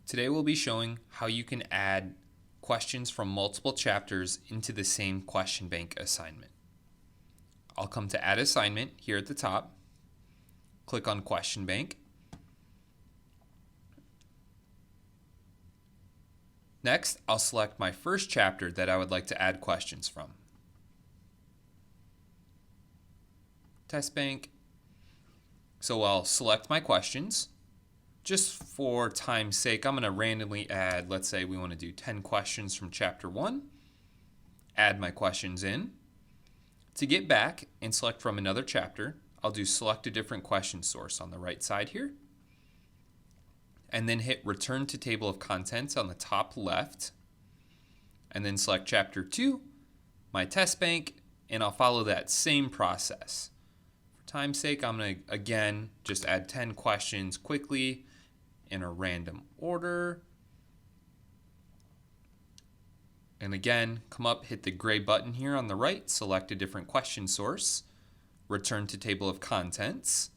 Today we'll be showing how you can add questions from multiple chapters into the same question bank assignment. I'll come to Add Assignment here at the top, click on Question Bank. Next, I'll select my first chapter that I would like to add questions from. Test Bank. So I'll select my questions. Just for time's sake, I'm going to randomly add, let's say we want to do 10 questions from chapter 1. Add my questions in. To get back and select from another chapter, I'll do select a different question source on the right side here. And then hit Return to Table of Contents on the top left. And then select chapter 2, my test bank, and I'll follow that same process. For time's sake, I'm going to, again, just add 10 questions quickly in a random order. And again, come up, hit the gray button here on the right, select a different question source, return to table of contents,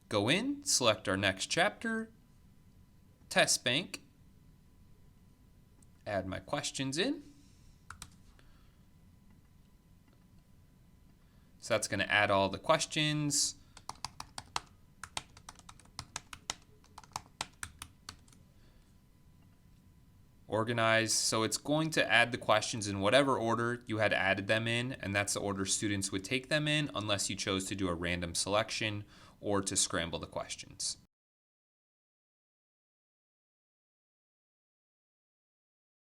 go in, select our next chapter, test bank, add my questions in. So that's going to add all the questions. Organize, so it's going to add the questions in whatever order you had added them in, and that's the order students would take them in unless you chose to do a random selection or to scramble the questions.